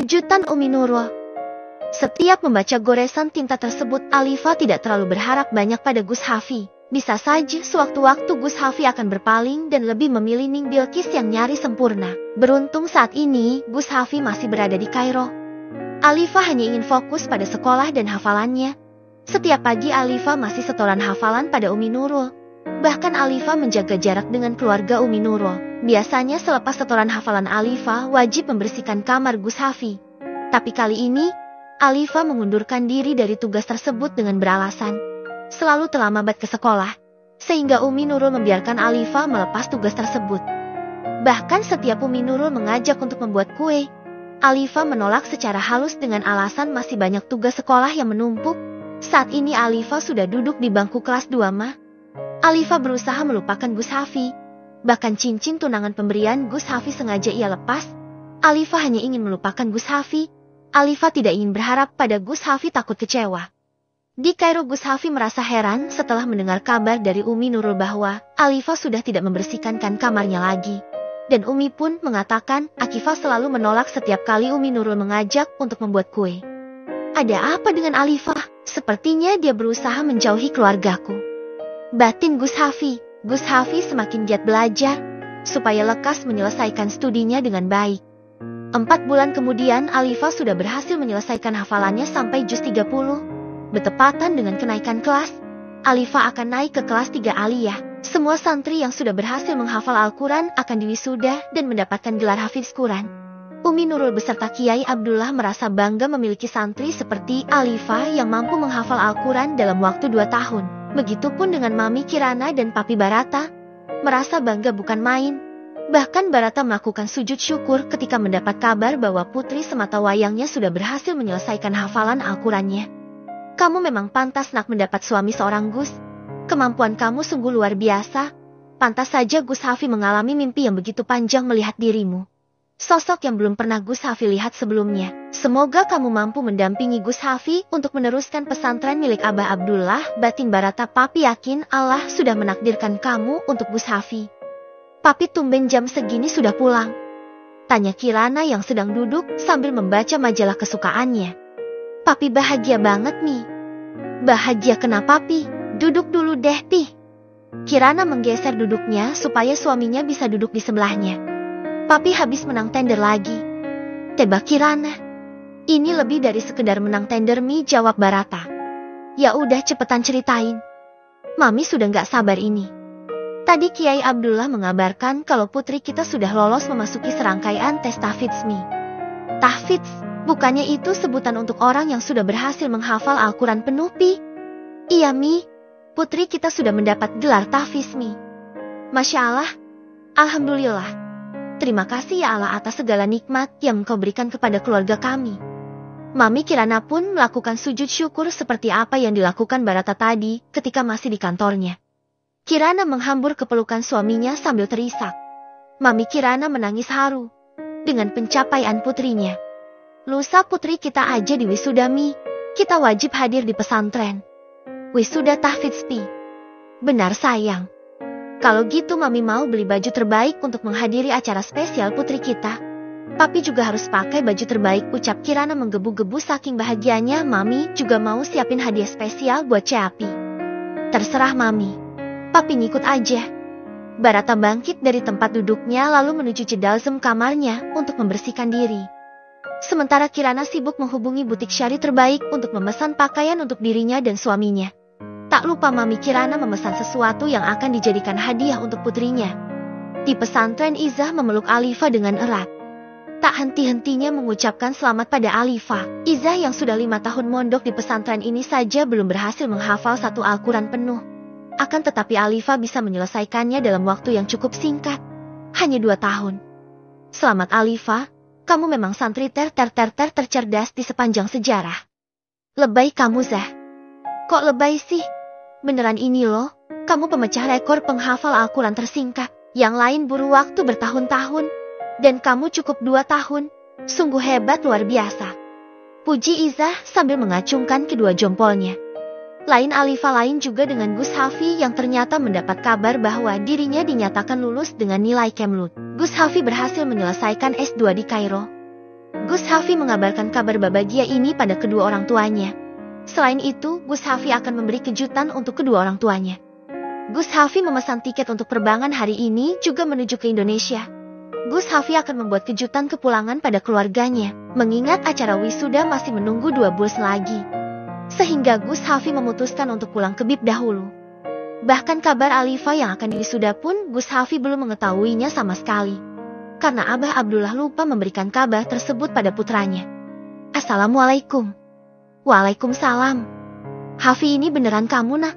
Kejutan Umi Nurul. Setiap membaca goresan tinta tersebut, Alifa tidak terlalu berharap banyak pada Gus Hafi. Bisa saja sewaktu-waktu Gus Hafi akan berpaling dan lebih memilih Ning Bilqis yang nyaris sempurna. Beruntung saat ini Gus Hafi masih berada di Kairo. Alifa hanya ingin fokus pada sekolah dan hafalannya. Setiap pagi Alifa masih setoran hafalan pada Umi Nurul. Bahkan Alifa menjaga jarak dengan keluarga Umi Nurul. Biasanya selepas setoran hafalan Alifa wajib membersihkan kamar Gus Hafi. Tapi kali ini, Alifa mengundurkan diri dari tugas tersebut dengan beralasan selalu terlambat ke sekolah, sehingga Umi Nurul membiarkan Alifa melepas tugas tersebut. Bahkan setiap Umi Nurul mengajak untuk membuat kue, Alifa menolak secara halus dengan alasan masih banyak tugas sekolah yang menumpuk. Saat ini Alifa sudah duduk di bangku kelas 2 ma. Alifa berusaha melupakan Gus Hafi. Bahkan cincin tunangan pemberian Gus Hafi sengaja ia lepas. Alifa hanya ingin melupakan Gus Hafi. Alifa tidak ingin berharap pada Gus Hafi takut kecewa. Di Kairo Gus Hafi merasa heran setelah mendengar kabar dari Umi Nurul bahwa Alifa sudah tidak membersihkan kamarnya lagi. Dan Umi pun mengatakan Akifah selalu menolak setiap kali Umi Nurul mengajak untuk membuat kue. Ada apa dengan Alifa? Sepertinya dia berusaha menjauhi keluargaku. Batin Gus Hafi. Gus Hafi semakin giat belajar supaya lekas menyelesaikan studinya dengan baik. 4 bulan kemudian Alifa sudah berhasil menyelesaikan hafalannya sampai juz 30. Bertepatan dengan kenaikan kelas, Alifa akan naik ke kelas 3 aliyah. Semua santri yang sudah berhasil menghafal Al-Quran akan diwisuda dan mendapatkan gelar Hafiz Quran. Umi Nurul beserta Kiai Abdullah merasa bangga memiliki santri seperti Alifa yang mampu menghafal Al-Quran dalam waktu 2 tahun. Begitupun dengan Mami Kirana dan Papi Barata, merasa bangga bukan main. Bahkan Barata melakukan sujud syukur ketika mendapat kabar bahwa putri sematawayangnya sudah berhasil menyelesaikan hafalan Al-Qurannya. Kamu memang pantas nak mendapat suami seorang Gus. Kemampuan kamu sungguh luar biasa. Pantas saja Gus Hafi mengalami mimpi yang begitu panjang melihat dirimu. Sosok yang belum pernah Gus Hafi lihat sebelumnya. Semoga kamu mampu mendampingi Gus Hafi untuk meneruskan pesantren milik Abah Abdullah. Batin Barata. Papi yakin Allah sudah menakdirkan kamu untuk Gus Hafi. Papi tumben jam segini sudah pulang? Tanya Kirana yang sedang duduk sambil membaca majalah kesukaannya. Papi bahagia banget nih. Bahagia kenapa Pi? Duduk dulu deh Pi. Kirana menggeser duduknya supaya suaminya bisa duduk di sebelahnya. Papi habis menang tender lagi. Tebak Kirana. Ini lebih dari sekedar menang tender Mi, jawab Barata. Ya udah cepetan ceritain. Mami sudah gak sabar ini. Tadi Kiai Abdullah mengabarkan kalau putri kita sudah lolos memasuki serangkaian tes tahfidz Mi. Tahfidz, bukannya itu sebutan untuk orang yang sudah berhasil menghafal Al-Quran penuh Pi? Iya Mi, putri kita sudah mendapat gelar tahfidz Mi. Masya Allah, Alhamdulillah. Terima kasih ya Allah atas segala nikmat yang Engkau berikan kepada keluarga kami. Mami Kirana pun melakukan sujud syukur seperti apa yang dilakukan Barata tadi ketika masih di kantornya. Kirana menghambur ke pelukan suaminya sambil terisak. Mami Kirana menangis haru dengan pencapaian putrinya. Lusa putri kita aja di wisuda Mi. Kita wajib hadir di pesantren. Wisuda tahfidz Pi. Benar sayang. Kalau gitu Mami mau beli baju terbaik untuk menghadiri acara spesial putri kita. Papi juga harus pakai baju terbaik, ucap Kirana menggebu-gebu saking bahagianya. Mami juga mau siapin hadiah spesial buat Ceapi. Terserah Mami. Papi ngikut aja. Barata bangkit dari tempat duduknya lalu menuju jedalzem kamarnya untuk membersihkan diri. Sementara Kirana sibuk menghubungi butik syari terbaik untuk memesan pakaian untuk dirinya dan suaminya. Tak lupa Mami Kirana memesan sesuatu yang akan dijadikan hadiah untuk putrinya. Di pesantren Izzah memeluk Alifa dengan erat. Tak henti-hentinya mengucapkan selamat pada Alifa. Izzah yang sudah 5 tahun mondok di pesantren ini saja belum berhasil menghafal 1 Al-Quran penuh. Akan tetapi Alifa bisa menyelesaikannya dalam waktu yang cukup singkat. Hanya 2 tahun. Selamat Alifa, kamu memang santri tercerdas di sepanjang sejarah. Lebay kamu Zah. Kok lebay sih? Beneran ini loh, kamu pemecah rekor penghafal Al-Quran tersingkat. Yang lain butuh waktu bertahun-tahun. Dan kamu cukup 2 tahun. Sungguh hebat luar biasa. Puji Izzah sambil mengacungkan kedua jempolnya. Lain Alifa lain juga dengan Gus Hafi yang ternyata mendapat kabar bahwa dirinya dinyatakan lulus dengan nilai Kemlut. Gus Hafi berhasil menyelesaikan S2 di Kairo. Gus Hafi mengabarkan kabar bahagia ini pada kedua orang tuanya. Selain itu, Gus Hafi akan memberi kejutan untuk kedua orang tuanya. Gus Hafi memesan tiket untuk penerbangan hari ini juga menuju ke Indonesia. Gus Hafi akan membuat kejutan kepulangan pada keluarganya, mengingat acara wisuda masih menunggu 2 bulan lagi. Sehingga Gus Hafi memutuskan untuk pulang ke BIP dahulu. Bahkan kabar Alifa yang akan diwisuda pun Gus Hafi belum mengetahuinya sama sekali. Karena Abah Abdullah lupa memberikan kabar tersebut pada putranya. Assalamualaikum. Waalaikumsalam. Hafi, ini beneran kamu, nak?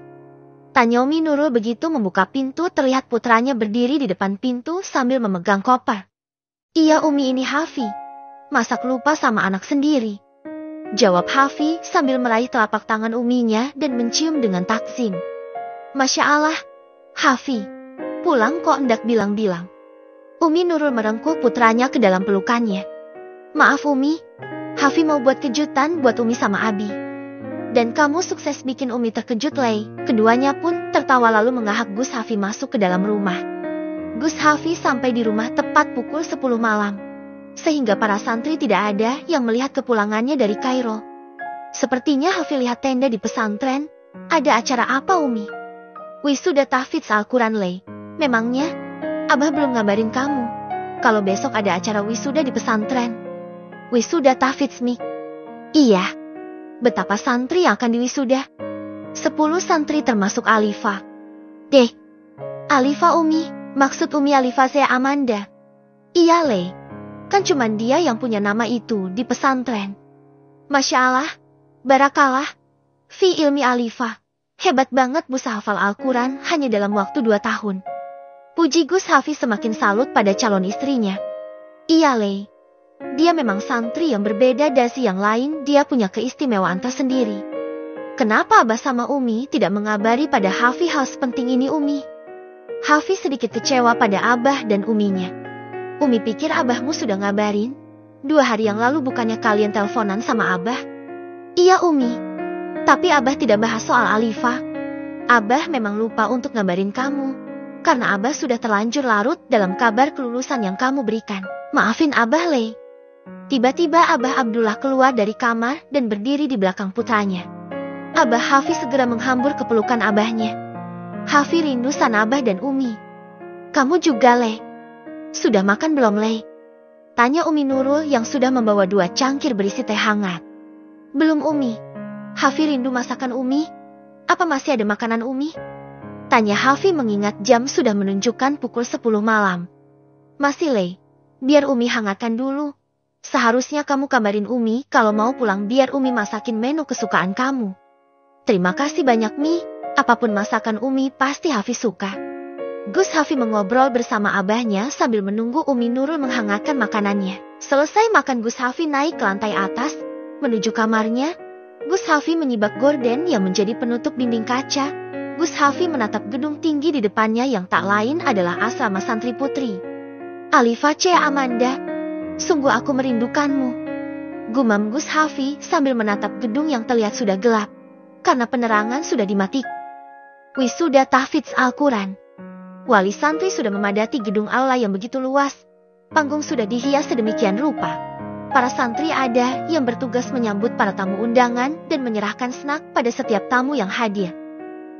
Tanya Umi Nurul begitu membuka pintu, terlihat putranya berdiri di depan pintu sambil memegang koper. Iya Umi, ini Hafi. Masak lupa sama anak sendiri. Jawab Hafi sambil meraih telapak tangan Uminya dan mencium dengan takzim. Masya Allah, Hafi, pulang kok hendak bilang-bilang. Umi Nurul merengkuh putranya ke dalam pelukannya. Maaf Umi, Hafi mau buat kejutan buat Umi sama Abi. Dan kamu sukses bikin Umi terkejut, Lei. Keduanya pun tertawa lalu mengahak Gus Hafi masuk ke dalam rumah. Gus Hafi sampai di rumah tepat pukul 10 malam. Sehingga para santri tidak ada yang melihat kepulangannya dari Kairo. Sepertinya Hafi lihat tenda di pesantren. Ada acara apa Umi? Wisuda tahfidz Al-Quran, Lei. Memangnya Abah belum ngabarin kamu kalau besok ada acara wisuda di pesantren? Wisuda tahfidz Mi? Iya. Betapa santri yang akan diwisuda? 10 santri termasuk Alifa. Deh, Alifa Umi, maksud Umi Alifa saya Amanda. Iya Lei, kan cuman dia yang punya nama itu di pesantren. Masya Allah, barakallah, fi ilmi Alifa. Hebat banget bisa hafal Al-Quran hanya dalam waktu 2 tahun. Puji Gus Hafi semakin salut pada calon istrinya. Iya Lei. Dia memang santri yang berbeda dari yang lain, dia punya keistimewaan tersendiri. Kenapa Abah sama Umi tidak mengabari pada Hafi hal sepenting ini Umi? Hafi sedikit kecewa pada Abah dan Uminya. Umi pikir Abahmu sudah ngabarin. 2 hari yang lalu bukannya kalian teleponan sama Abah? Iya Umi, tapi Abah tidak bahas soal Alifa. Abah memang lupa untuk ngabarin kamu, karena Abah sudah terlanjur larut dalam kabar kelulusan yang kamu berikan. Maafin Abah Lei. Tiba-tiba Abah Abdullah keluar dari kamar dan berdiri di belakang putranya. Abah Hafi segera menghambur ke pelukan abahnya. Hafi rindu sama Abah dan Umi. Kamu juga Lei. Sudah makan belum Lei? Tanya Umi Nurul yang sudah membawa 2 cangkir berisi teh hangat. Belum Umi. Hafi rindu masakan Umi. Apa masih ada makanan Umi? Tanya Hafi mengingat jam sudah menunjukkan pukul 10 malam. Masih Lei. Biar Umi hangatkan dulu. Seharusnya kamu kabarin Umi kalau mau pulang biar Umi masakin menu kesukaan kamu. Terima kasih banyak Mi, apapun masakan Umi pasti Hafi suka. Gus Hafi mengobrol bersama abahnya sambil menunggu Umi Nurul menghangatkan makanannya. Selesai makan Gus Hafi naik ke lantai atas, menuju kamarnya. Gus Hafi menyibak gorden yang menjadi penutup dinding kaca. Gus Hafi menatap gedung tinggi di depannya yang tak lain adalah asrama santri putri. Alifa C. Amanda, sungguh aku merindukanmu. Gumam Gus Hafi sambil menatap gedung yang terlihat sudah gelap, karena penerangan sudah dimatikan. Wisuda tahfidz Al-Quran. Wali santri sudah memadati gedung aula yang begitu luas. Panggung sudah dihias sedemikian rupa. Para santri ada yang bertugas menyambut para tamu undangan dan menyerahkan snack pada setiap tamu yang hadir.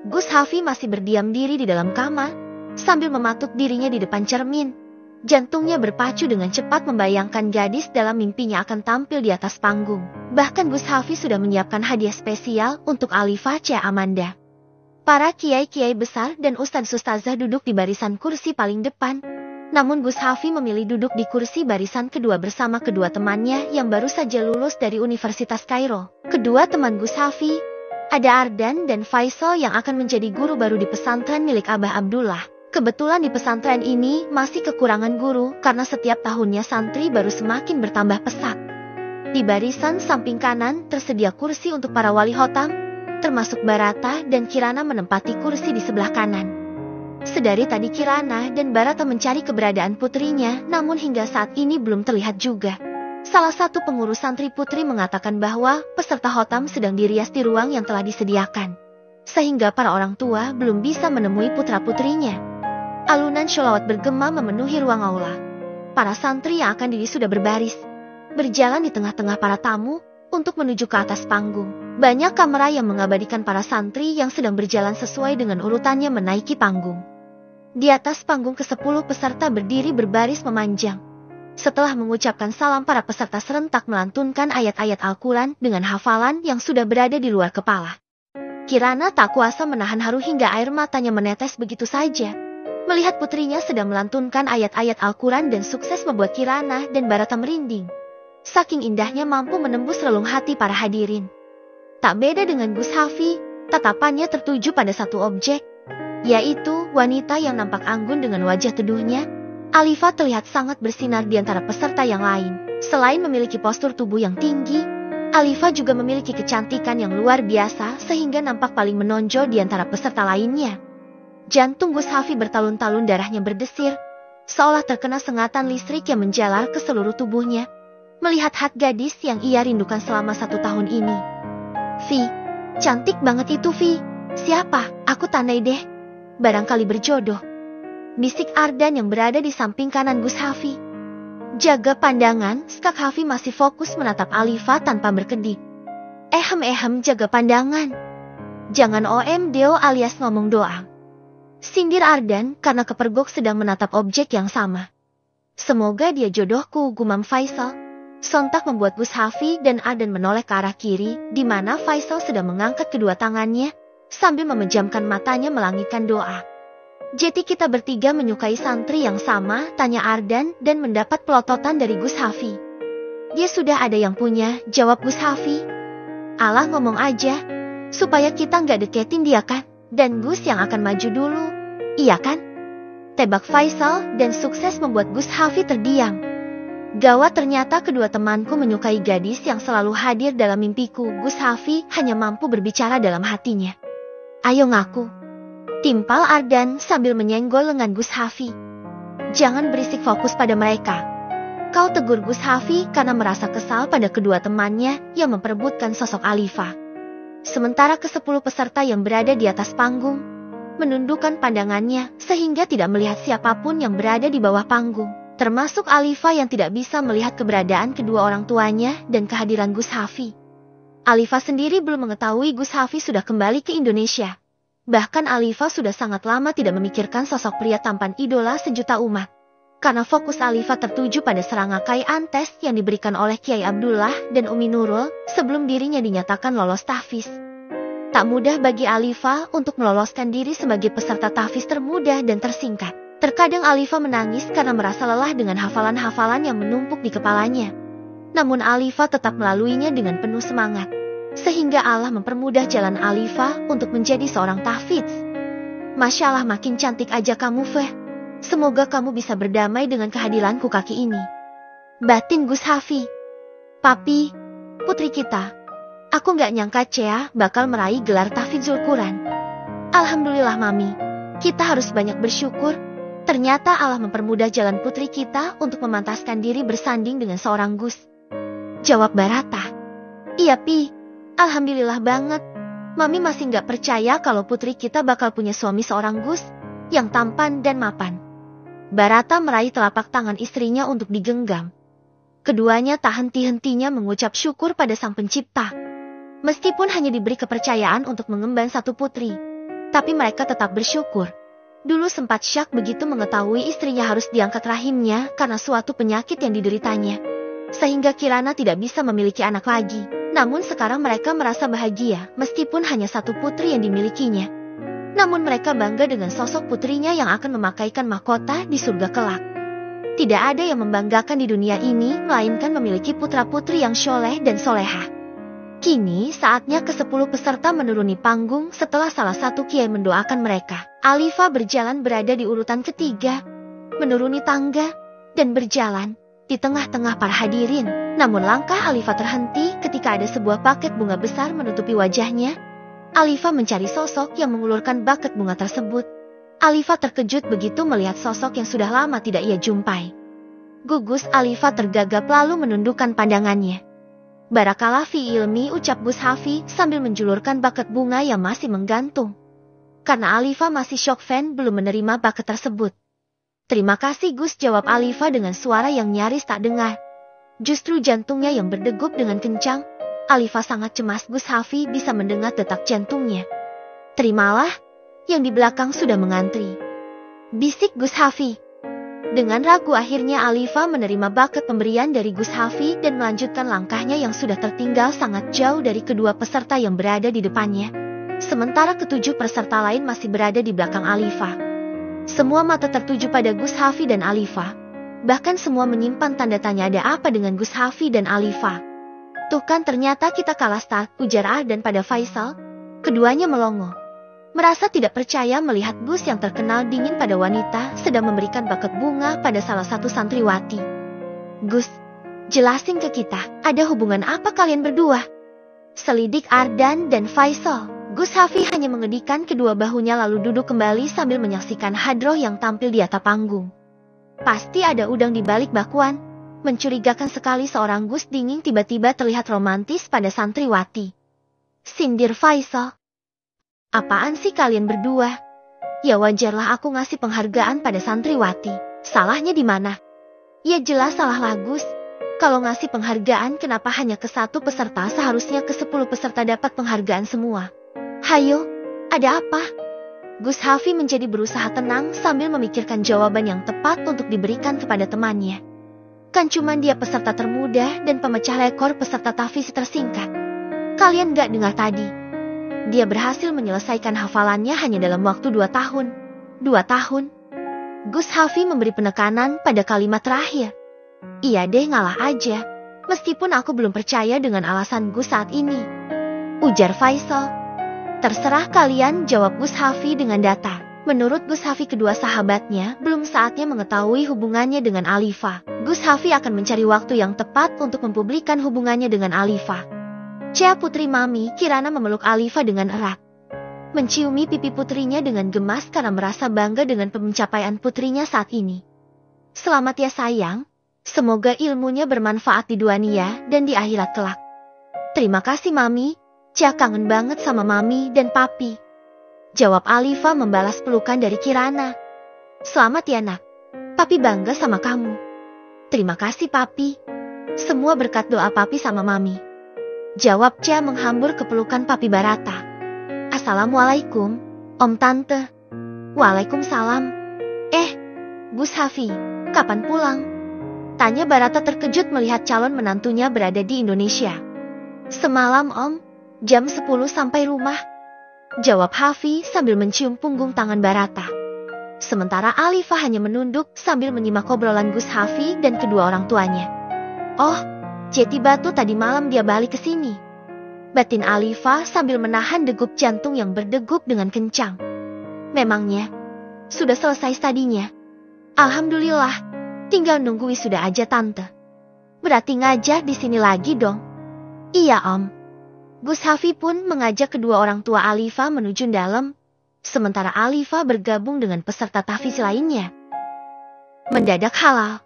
Gus Hafi masih berdiam diri di dalam kamar, sambil mematuk dirinya di depan cermin. Jantungnya berpacu dengan cepat membayangkan gadis dalam mimpinya akan tampil di atas panggung. Bahkan Gus Hafi sudah menyiapkan hadiah spesial untuk Alifa C. Amanda. Para kiai-kiai besar dan ustadz-ustazah duduk di barisan kursi paling depan. Namun Gus Hafi memilih duduk di kursi barisan kedua bersama kedua temannya yang baru saja lulus dari Universitas Kairo. Kedua teman Gus Hafi, ada Ardan dan Faisal yang akan menjadi guru baru di pesantren milik Abah Abdullah. Kebetulan di pesantren ini masih kekurangan guru karena setiap tahunnya santri baru semakin bertambah pesat. Di barisan samping kanan tersedia kursi untuk para wali khotam, termasuk Barata dan Kirana menempati kursi di sebelah kanan. Sedari tadi Kirana dan Barata mencari keberadaan putrinya, namun hingga saat ini belum terlihat juga. Salah satu pengurus santri putri mengatakan bahwa peserta khotam sedang dirias di ruang yang telah disediakan, sehingga para orang tua belum bisa menemui putra-putrinya. Alunan sholawat bergema memenuhi ruang aula. Para santri yang akan diri sudah berbaris. berjalan di tengah-tengah para tamu untuk menuju ke atas panggung. Banyak kamera yang mengabadikan para santri yang sedang berjalan sesuai dengan urutannya menaiki panggung. Di atas panggung ke-10 peserta berdiri berbaris memanjang. Setelah mengucapkan salam, para peserta serentak melantunkan ayat-ayat Al-Quran dengan hafalan yang sudah berada di luar kepala. Kirana tak kuasa menahan haru hingga air matanya menetes begitu saja. Melihat putrinya sedang melantunkan ayat-ayat Al-Quran dan sukses membuat Kirana dan Barata merinding. Saking indahnya mampu menembus relung hati para hadirin. Tak beda dengan Gus Hafi, tatapannya tertuju pada satu objek, yaitu wanita yang nampak anggun dengan wajah teduhnya. Alifa terlihat sangat bersinar di antara peserta yang lain. Selain memiliki postur tubuh yang tinggi, Alifa juga memiliki kecantikan yang luar biasa sehingga nampak paling menonjol di antara peserta lainnya. Jantung Gus Hafi bertalun-talun, darahnya berdesir, seolah terkena sengatan listrik yang menjalar ke seluruh tubuhnya. Melihat hati gadis yang ia rindukan selama 1 tahun ini. Vi, cantik banget itu Vi. Siapa? Aku tandai deh. Barangkali berjodoh. Bisik Ardan yang berada di samping kanan Gus Hafi. Jaga pandangan, Skak Hafi masih fokus menatap Alifa tanpa berkedip. Jaga pandangan. Jangan OMDO alias ngomong doang. Sindir Ardan karena kepergok sedang menatap objek yang sama. Semoga dia jodohku, gumam Faisal. Sontak membuat Gus Hafi dan Ardan menoleh ke arah kiri, di mana Faisal sedang mengangkat kedua tangannya, sambil memejamkan matanya melangitkan doa. Jadi kita bertiga menyukai santri yang sama, tanya Ardan dan mendapat pelototan dari Gus Hafi. Dia sudah ada yang punya, jawab Gus Hafi. Alah ngomong aja, supaya kita nggak deketin dia kan, dan Gus yang akan maju dulu, iya kan? Tebak Faisal dan sukses membuat Gus Hafi terdiam. Gawat, ternyata kedua temanku menyukai gadis yang selalu hadir dalam mimpiku. Gus Hafi hanya mampu berbicara dalam hatinya. Ayo ngaku. Timpal Ardan sambil menyenggol lengan Gus Hafi. Jangan berisik, fokus pada mereka. Kau, tegur Gus Hafi karena merasa kesal pada kedua temannya yang memperebutkan sosok Alifa. Sementara ke-10 peserta yang berada di atas panggung menundukkan pandangannya sehingga tidak melihat siapapun yang berada di bawah panggung, termasuk Alifa yang tidak bisa melihat keberadaan kedua orang tuanya dan kehadiran Gus Hafi. Alifa sendiri belum mengetahui Gus Hafi sudah kembali ke Indonesia. Bahkan Alifa sudah sangat lama tidak memikirkan sosok pria tampan idola sejuta umat. Karena fokus Alifa tertuju pada serangakai antes yang diberikan oleh Kiai Abdullah dan Umi Nurul sebelum dirinya dinyatakan lolos tahfiz. Tak mudah bagi Alifa untuk meloloskan diri sebagai peserta tahfiz termuda dan tersingkat. Terkadang Alifa menangis karena merasa lelah dengan hafalan-hafalan yang menumpuk di kepalanya. Namun Alifa tetap melaluinya dengan penuh semangat. Sehingga Allah mempermudah jalan Alifa untuk menjadi seorang tahfiz. Masya Allah, makin cantik aja kamu, Feh. Semoga kamu bisa berdamai dengan kehadiranku kaki ini. Batin Gus Hafi. Papi, putri kita. Aku gak nyangka Cea bakal meraih gelar tahfizul Quran. Alhamdulillah Mami, kita harus banyak bersyukur. Ternyata Allah mempermudah jalan putri kita untuk memantaskan diri bersanding dengan seorang Gus. Jawab Barata. Iya Pi. Alhamdulillah banget. Mami masih gak percaya kalau putri kita bakal punya suami seorang Gus yang tampan dan mapan. Barata meraih telapak tangan istrinya untuk digenggam. Keduanya tak henti-hentinya mengucap syukur pada Sang Pencipta. Meskipun hanya diberi kepercayaan untuk mengemban satu putri, tapi mereka tetap bersyukur. Dulu sempat syak begitu mengetahui istrinya harus diangkat rahimnya karena suatu penyakit yang dideritanya, sehingga Kirana tidak bisa memiliki anak lagi. Namun sekarang mereka merasa bahagia meskipun hanya satu putri yang dimilikinya. Namun mereka bangga dengan sosok putrinya yang akan memakaikan mahkota di surga kelak. Tidak ada yang membanggakan di dunia ini melainkan memiliki putra-putri yang soleh dan soleha. Kini saatnya ke-10 peserta menuruni panggung setelah salah satu kiai mendoakan mereka. Alifa berjalan berada di urutan ketiga, menuruni tangga dan berjalan di tengah-tengah para hadirin. Namun langkah Alifa terhenti ketika ada sebuah paket bunga besar menutupi wajahnya. Alifa mencari sosok yang mengulurkan paket bunga tersebut. Alifa terkejut begitu melihat sosok yang sudah lama tidak ia jumpai. Gugus Alifa tergagap lalu menundukkan pandangannya. Barakallah fi ilmi, ucap Gus Hafi sambil menjulurkan paket bunga yang masih menggantung. Karena Alifa masih syok, fan belum menerima paket tersebut. Terima kasih Gus, jawab Alifa dengan suara yang nyaris tak dengar. Justru jantungnya yang berdegup dengan kencang. Alifa sangat cemas Gus Hafi bisa mendengar detak jantungnya. Terimalah, yang di belakang sudah mengantri. Bisik Gus Hafi. Dengan ragu akhirnya Alifa menerima baket pemberian dari Gus Hafi dan melanjutkan langkahnya yang sudah tertinggal sangat jauh dari kedua peserta yang berada di depannya. Sementara ketujuh peserta lain masih berada di belakang Alifa. Semua mata tertuju pada Gus Hafi dan Alifa. Bahkan semua menyimpan tanda tanya ada apa dengan Gus Hafi dan Alifa. Tuh kan ternyata kita kalah start, ujar Ardan pada Faisal. Keduanya melongo. Merasa tidak percaya melihat Gus yang terkenal dingin pada wanita sedang memberikan baket bunga pada salah satu santriwati. Gus, jelasin ke kita, ada hubungan apa kalian berdua? Selidik Ardan dan Faisal. Gus Hafi hanya mengedikan kedua bahunya lalu duduk kembali sambil menyaksikan hadroh yang tampil di atas panggung. Pasti ada udang di balik bakwan. Mencurigakan sekali seorang Gus dingin tiba-tiba terlihat romantis pada santriwati. Sindir Faisal. Apaan sih kalian berdua? Ya wajarlah aku ngasih penghargaan pada santriwati. Salahnya di mana? Ya jelas salah Gus. Kalau ngasih penghargaan kenapa hanya ke satu peserta seharusnya ke 10 peserta dapat penghargaan semua. Hayo, ada apa? Gus Hafi menjadi berusaha tenang sambil memikirkan jawaban yang tepat untuk diberikan kepada temannya. Kan cuman dia peserta termuda dan pemecah rekor peserta tafis tersingkat. Kalian gak dengar tadi? Dia berhasil menyelesaikan hafalannya hanya dalam waktu 2 tahun. 2 tahun? Gus Hafi memberi penekanan pada kalimat terakhir. Iya deh ngalah aja. Meskipun aku belum percaya dengan alasan Gus saat ini. Ujar Faisal. Terserah kalian, jawab Gus Hafi dengan datar. Menurut Gus Hafi kedua sahabatnya belum saatnya mengetahui hubungannya dengan Alifa. Gus Hafi akan mencari waktu yang tepat untuk mempublikkan hubungannya dengan Alifa. Cia putri Mami Kirana memeluk Alifa dengan erat. Menciumi pipi putrinya dengan gemas karena merasa bangga dengan pencapaian putrinya saat ini. Selamat ya sayang, semoga ilmunya bermanfaat di dunia dan di akhirat kelak. Terima kasih Mami, Cia kangen banget sama Mami dan Papi. Jawab Alifa membalas pelukan dari Kirana. Selamat ya nak, Papi bangga sama kamu. Terima kasih Papi, semua berkat doa Papi sama Mami. Jawab Cia menghambur ke pelukan Papi Barata. Assalamualaikum, Om Tante. Waalaikumsalam. Gus Hafi, kapan pulang? Tanya Barata terkejut melihat calon menantunya berada di Indonesia. Semalam Om, jam 10 sampai rumah. Jawab Hafi sambil mencium punggung tangan Barata. Sementara Alifa hanya menunduk sambil menyimak obrolan Gus Hafi dan kedua orang tuanya. Oh, Jeti Batu tadi malam dia balik ke sini. Batin Alifa sambil menahan degup jantung yang berdegup dengan kencang. Memangnya, sudah selesai studinya? Alhamdulillah, tinggal nunggu wisuda aja Tante. Berarti ngajar di sini lagi dong? Iya Om. Gus Hafi pun mengajak kedua orang tua Alifa menuju dalam, sementara Alifa bergabung dengan peserta tahfiz lainnya. Mendadak halal.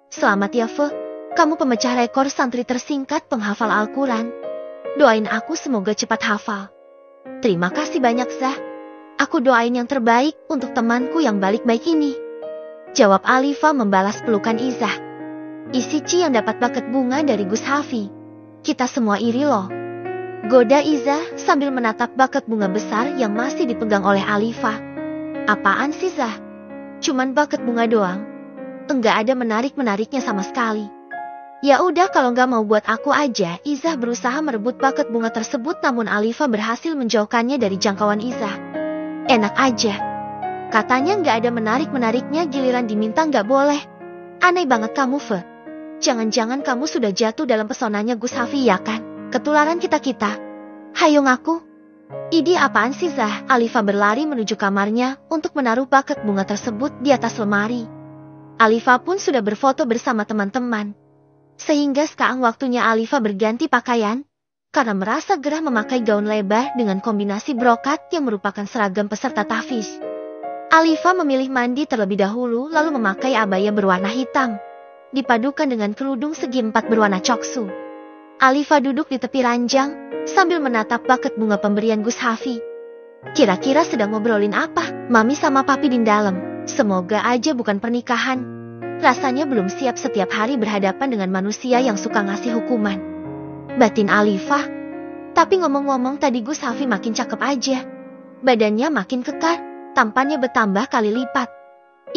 Selamat ya Fe. Kamu pemecah rekor santri tersingkat penghafal Al-Quran. Doain aku semoga cepat hafal. Terima kasih banyak Zah. Aku doain yang terbaik untuk temanku yang baik-baik ini. Jawab Alifa membalas pelukan Izah. Isi Ci yang dapat baket bunga dari Gus Hafi. Kita semua iri loh. Goda Izah sambil menatap baket bunga besar yang masih dipegang oleh Alifa. Apaan sih Zah? Cuman baket bunga doang. Enggak ada menarik-menariknya sama sekali. Ya udah kalau nggak mau buat aku aja. Izah berusaha merebut baket bunga tersebut namun Alifa berhasil menjauhkannya dari jangkauan Izah. Enak aja. Katanya nggak ada menarik-menariknya giliran diminta nggak boleh. Aneh banget kamu Fe. Jangan-jangan kamu sudah jatuh dalam pesonanya Gus Hafi ya kan? Ketularan kita-kita. Hayo ngaku. Idi apaan sih Zah? Alifa berlari menuju kamarnya untuk menaruh baket bunga tersebut di atas lemari. Alifa pun sudah berfoto bersama teman-teman. Sehingga sekarang waktunya Alifa berganti pakaian, karena merasa gerah memakai gaun lebar dengan kombinasi brokat yang merupakan seragam peserta tahfiz. Alifa memilih mandi terlebih dahulu lalu memakai abaya berwarna hitam, dipadukan dengan kerudung segi 4 berwarna coksu. Alifa duduk di tepi ranjang, sambil menatap baket bunga pemberian Gus Hafi. Kira-kira sedang ngobrolin apa? Mami sama Papi di dalam. Semoga aja bukan pernikahan. Rasanya belum siap setiap hari berhadapan dengan manusia yang suka ngasih hukuman. Batin Alifah. Tapi ngomong-ngomong tadi Gus Hafi makin cakep aja. Badannya makin kekar, tampannya bertambah kali lipat.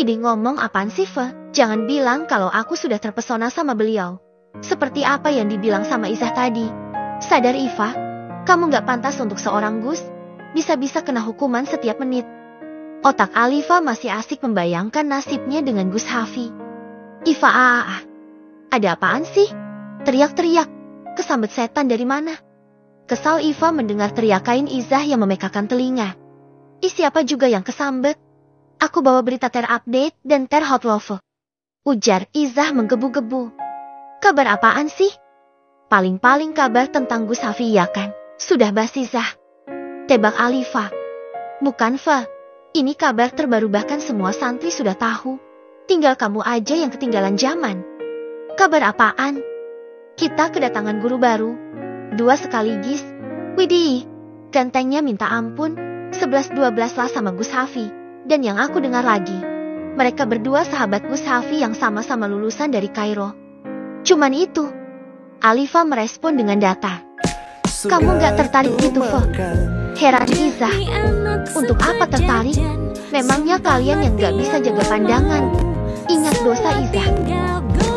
Ini ngomong apaan sih, Fe? Jangan bilang kalau aku sudah terpesona sama beliau. Seperti apa yang dibilang sama Izah tadi. Sadar Iva, kamu gak pantas untuk seorang Gus. Bisa-bisa kena hukuman setiap menit. Otak Alifah masih asik membayangkan nasibnya dengan Gus Hafi. Iva, ada apaan sih? Teriak-teriak. Kesambet setan dari mana? Kesal Iva mendengar teriakan Izah yang memekakan telinga. Siapa juga yang kesambet? Aku bawa berita terupdate dan terhot love. Ujar Izah menggebu-gebu. Kabar apaan sih? Paling-paling kabar tentang Gus Hafi ya kan? Sudah basi Zah. Tebak Alifah. Bukan Fa. Ini kabar terbaru bahkan semua santri sudah tahu. Tinggal kamu aja yang ketinggalan zaman. Kabar apaan? Kita kedatangan guru baru. 2 sekaligus. Widih. Gantengnya minta ampun. 11-12 lah sama Gus Hafi. Dan yang aku dengar lagi. Mereka berdua sahabat Gus Hafi yang sama-sama lulusan dari Kairo. Cuman itu. Alifah merespon dengan data. Kamu gak tertarik gitu, Fa? Heran Izah. Untuk apa tertarik? Memangnya kalian yang gak bisa jaga pandangan? Ingat dosa Izah.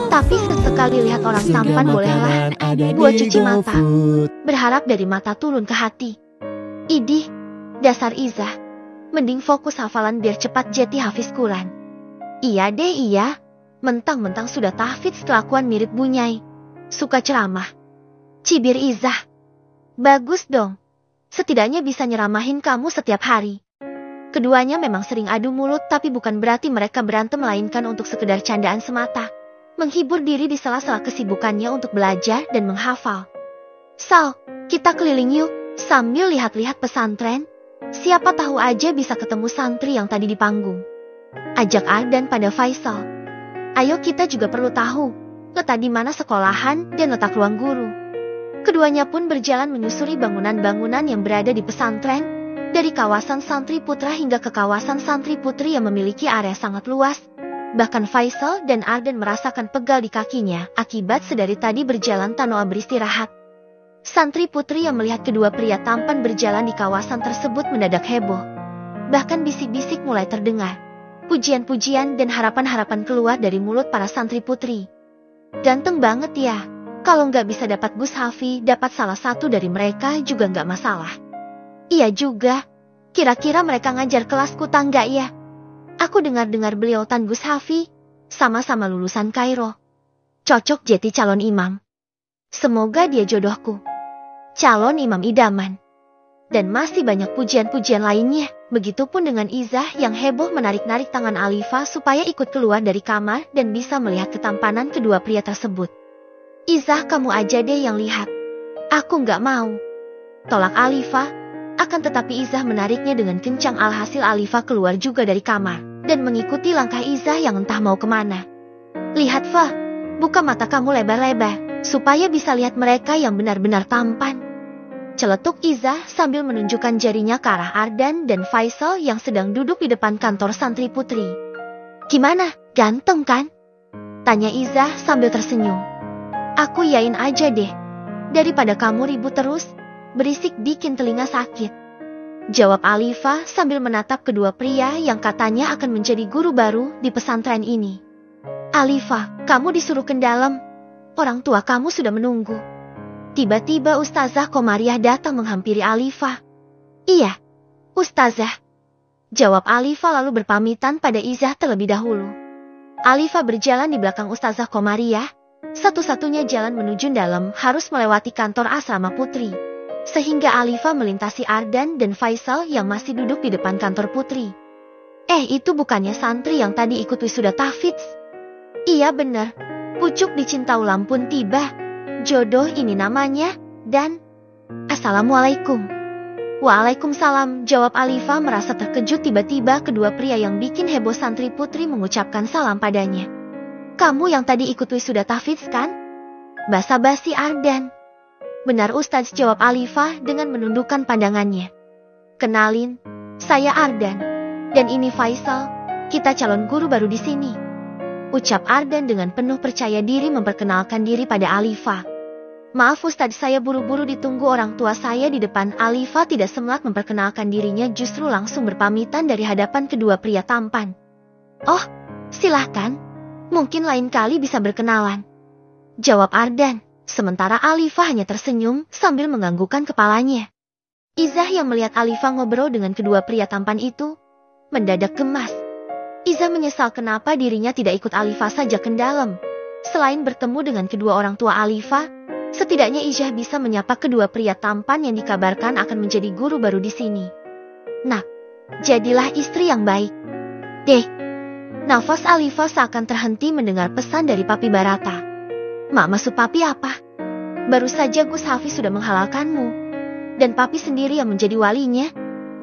Tapi sesekali lihat orang tampan bolehlah. Buat cuci mata. Berharap dari mata turun ke hati. Idih, dasar Izah. Mending fokus hafalan biar cepat jadi hafiz Quran. Iya deh iya. Mentang-mentang sudah tahfidz kelakuan mirip Bunyai. Suka ceramah. Cibir Izah. Bagus dong. Setidaknya bisa nyeramahin kamu setiap hari. Keduanya memang sering adu mulut tapi bukan berarti mereka berantem melainkan untuk sekedar candaan semata. Menghibur diri di sela-sela kesibukannya untuk belajar dan menghafal. Sal, kita keliling yuk, sambil lihat-lihat pesantren. Siapa tahu aja bisa ketemu santri yang tadi di panggung. Ajak Ardan pada Faisal. Ayo kita juga perlu tahu, letak di mana sekolahan dan letak ruang guru. Keduanya pun berjalan menyusuri bangunan-bangunan yang berada di pesantren. Dari kawasan santri putra hingga ke kawasan santri putri yang memiliki area sangat luas. Bahkan Faisal dan Ardan merasakan pegal di kakinya akibat sedari tadi berjalan tanpa beristirahat. Santri putri yang melihat kedua pria tampan berjalan di kawasan tersebut mendadak heboh. Bahkan bisik-bisik mulai terdengar. Pujian-pujian dan harapan-harapan keluar dari mulut para santri putri. Ganteng banget ya. Kalau nggak bisa dapat Gus Hafi, dapat salah satu dari mereka juga nggak masalah. Iya juga. Kira-kira mereka ngajar kelasku tangga ya? Aku dengar-dengar beliau Tan Gus Hafi, sama-sama lulusan Kairo. Cocok jadi calon imam. Semoga dia jodohku. Calon imam idaman. Dan masih banyak pujian-pujian lainnya. Begitupun dengan Izah yang heboh menarik-narik tangan Alifah supaya ikut keluar dari kamar dan bisa melihat ketampanan kedua pria tersebut. Izah, kamu aja deh yang lihat. Aku nggak mau. Tolak Alifah. Akan tetapi Izah menariknya dengan kencang, alhasil Alifah keluar juga dari kamar dan mengikuti langkah Izah yang entah mau kemana. Lihat Fah, buka mata kamu lebar-lebar supaya bisa lihat mereka yang benar-benar tampan. Celetuk Izah sambil menunjukkan jarinya ke arah Ardan dan Faisal yang sedang duduk di depan kantor santri putri. Gimana, ganteng kan? Tanya Izah sambil tersenyum. Aku yain aja deh. Daripada kamu ribut terus, berisik bikin telinga sakit. Jawab Alifah sambil menatap kedua pria yang katanya akan menjadi guru baru di pesantren ini. Alifah, kamu disuruh ke dalam. Orang tua kamu sudah menunggu. Tiba-tiba Ustazah Komariah datang menghampiri Alifah. Iya, Ustazah. Jawab Alifah lalu berpamitan pada Izah terlebih dahulu. Alifah berjalan di belakang Ustazah Komariah. Satu-satunya jalan menuju dalam harus melewati kantor asrama putri. Sehingga Alifah melintasi Ardan dan Faisal yang masih duduk di depan kantor putri. Itu bukannya santri yang tadi ikut wisuda tahfidz? Iya benar. Pucuk dicinta ulam pun tiba. Jodoh ini namanya. Dan Assalamualaikum. Waalaikumsalam, jawab Alifah merasa terkejut tiba-tiba kedua pria yang bikin heboh santri putri mengucapkan salam padanya. Kamu yang tadi ikut wisuda tahfidz kan? Basa-basi Ardan. Benar Ustaz, jawab Alifah dengan menundukkan pandangannya. Kenalin, saya Ardan. Dan ini Faisal, kita calon guru baru di sini. Ucap Ardan dengan penuh percaya diri memperkenalkan diri pada Alifa. Maaf Ustadz, saya buru-buru ditunggu orang tua saya di depan. Alifa tidak semangat memperkenalkan dirinya, justru langsung berpamitan dari hadapan kedua pria tampan. Oh, silahkan. Mungkin lain kali bisa berkenalan, jawab Ardan. Sementara Alifa hanya tersenyum sambil menganggukkan kepalanya. Izzah yang melihat Alifa ngobrol dengan kedua pria tampan itu mendadak gemas. Izzah menyesal kenapa dirinya tidak ikut Alifa saja ke dalam. Selain bertemu dengan kedua orang tua Alifa, setidaknya Izzah bisa menyapa kedua pria tampan yang dikabarkan akan menjadi guru baru di sini. Nak, jadilah istri yang baik. Deh, nafas Alifa seakan terhenti mendengar pesan dari Papi Barata. Mak, maksud Papi apa? Baru saja Gus Hafi sudah menghalalkanmu. Dan Papi sendiri yang menjadi walinya.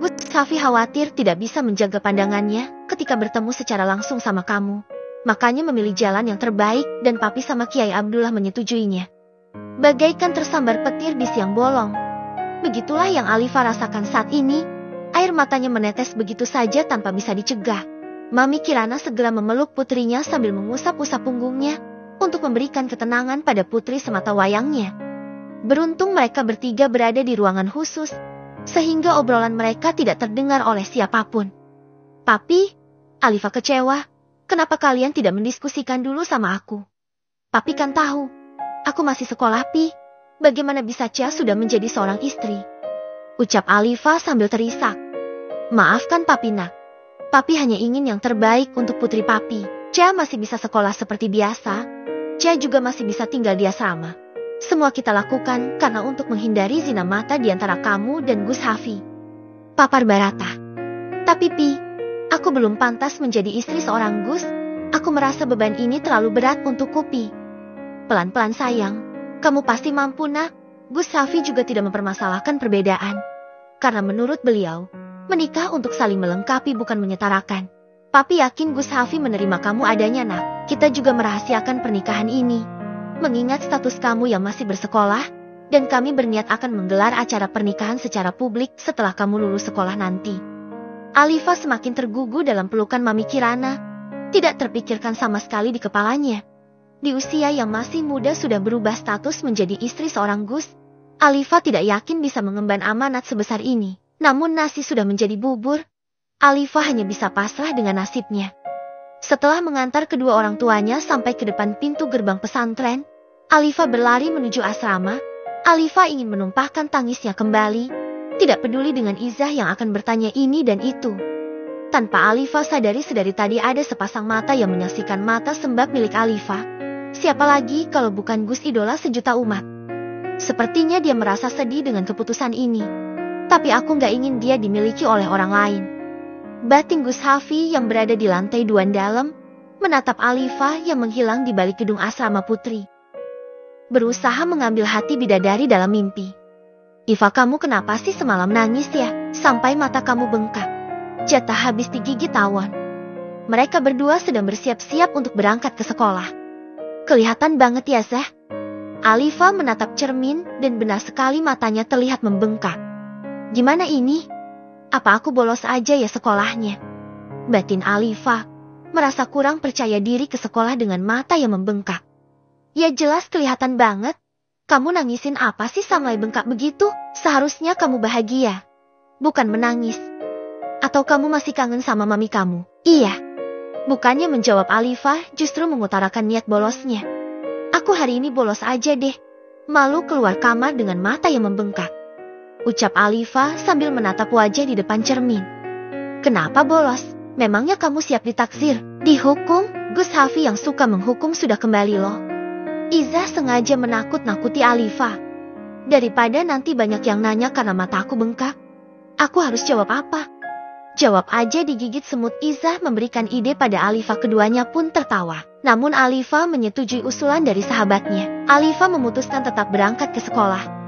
Gus Hafi khawatir tidak bisa menjaga pandangannya ketika bertemu secara langsung sama kamu. Makanya memilih jalan yang terbaik dan Papi sama Kiai Abdullah menyetujuinya. Bagaikan tersambar petir di siang bolong. Begitulah yang Alifa rasakan saat ini. Air matanya menetes begitu saja tanpa bisa dicegah. Mami Kirana segera memeluk putrinya sambil mengusap-usap punggungnya untuk memberikan ketenangan pada putri semata wayangnya. Beruntung mereka bertiga berada di ruangan khusus, sehingga obrolan mereka tidak terdengar oleh siapapun. Papi, Alifa kecewa. Kenapa kalian tidak mendiskusikan dulu sama aku? Papi kan tahu, aku masih sekolah Pi. Bagaimana bisa Cia sudah menjadi seorang istri? Ucap Alifa sambil terisak. Maafkan Papi nak. Papi hanya ingin yang terbaik untuk putri Papi. Cia masih bisa sekolah seperti biasa. Cia juga masih bisa tinggal di asrama. Semua kita lakukan karena untuk menghindari zina mata di antara kamu dan Gus Hafi, papar Barata. Tapi Pi, aku belum pantas menjadi istri seorang Gus. Aku merasa beban ini terlalu berat untukku Pi. Pelan-pelan sayang, kamu pasti mampu nak. Gus Hafi juga tidak mempermasalahkan perbedaan. Karena menurut beliau, menikah untuk saling melengkapi bukan menyetarakan. Papi yakin Gus Hafi menerima kamu adanya nak. Kita juga merahasiakan pernikahan ini. Mengingat status kamu yang masih bersekolah, dan kami berniat akan menggelar acara pernikahan secara publik setelah kamu lulus sekolah nanti. Alifa semakin tergugu dalam pelukan Mami Kirana. Tidak terpikirkan sama sekali di kepalanya. Di usia yang masih muda sudah berubah status menjadi istri seorang Gus. Alifa tidak yakin bisa mengemban amanat sebesar ini. Namun nasi sudah menjadi bubur. Alifa hanya bisa pasrah dengan nasibnya. Setelah mengantar kedua orang tuanya sampai ke depan pintu gerbang pesantren, Alifa berlari menuju asrama. Alifa ingin menumpahkan tangisnya kembali, tidak peduli dengan Izzah yang akan bertanya ini dan itu. Tanpa Alifa sadari sedari tadi ada sepasang mata yang menyaksikan mata sembab milik Alifa. Siapa lagi kalau bukan Gus idola sejuta umat. Sepertinya dia merasa sedih dengan keputusan ini. Tapi aku gak ingin dia dimiliki oleh orang lain. Batin Gus Hafi yang berada di lantai 2 dalam, menatap Alifa yang menghilang di balik gedung asrama putri. Berusaha mengambil hati bidadari dalam mimpi. Iva, kamu kenapa sih semalam nangis ya? Sampai mata kamu bengkak. Jatah habis digigit tawon. Mereka berdua sedang bersiap-siap untuk berangkat ke sekolah. Kelihatan banget ya Zah. Alifa menatap cermin dan benar sekali matanya terlihat membengkak. Gimana ini? Apa aku bolos aja ya sekolahnya? Batin Alifa merasa kurang percaya diri ke sekolah dengan mata yang membengkak. Ya jelas kelihatan banget. Kamu nangisin apa sih sampai bengkak begitu? Seharusnya kamu bahagia, bukan menangis. Atau kamu masih kangen sama mami kamu? Iya. Bukannya menjawab Alifa, justru mengutarakan niat bolosnya. Aku hari ini bolos aja deh. Malu keluar kamar dengan mata yang membengkak. Ucap Alifa sambil menatap wajah di depan cermin. Kenapa bolos? Memangnya kamu siap ditaksir? Dihukum? Gus Hafi yang suka menghukum sudah kembali loh. Izzah sengaja menakut-nakuti Alifa. Daripada nanti banyak yang nanya karena mata aku bengkak. Aku harus jawab apa? Jawab aja digigit semut. Izzah memberikan ide pada Alifa, keduanya pun tertawa. Namun Alifa menyetujui usulan dari sahabatnya. Alifa memutuskan tetap berangkat ke sekolah.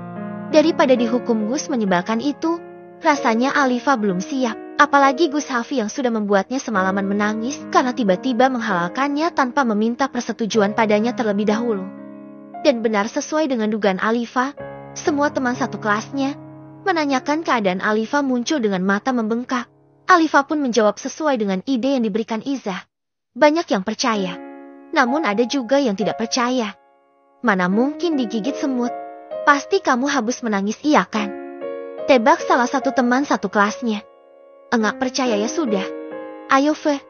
Daripada dihukum Gus menyebalkan itu, rasanya Alifa belum siap. Apalagi Gus Hafi yang sudah membuatnya semalaman menangis karena tiba-tiba menghalalkannya tanpa meminta persetujuan padanya terlebih dahulu. Dan benar sesuai dengan dugaan Alifa, semua teman satu kelasnya menanyakan keadaan Alifa muncul dengan mata membengkak. Alifa pun menjawab sesuai dengan ide yang diberikan Izzah. Banyak yang percaya. Namun ada juga yang tidak percaya. Mana mungkin digigit semut? Pasti kamu habis menangis iya kan? Tebak salah satu teman satu kelasnya. Enggak percaya ya sudah. Ayo Fe,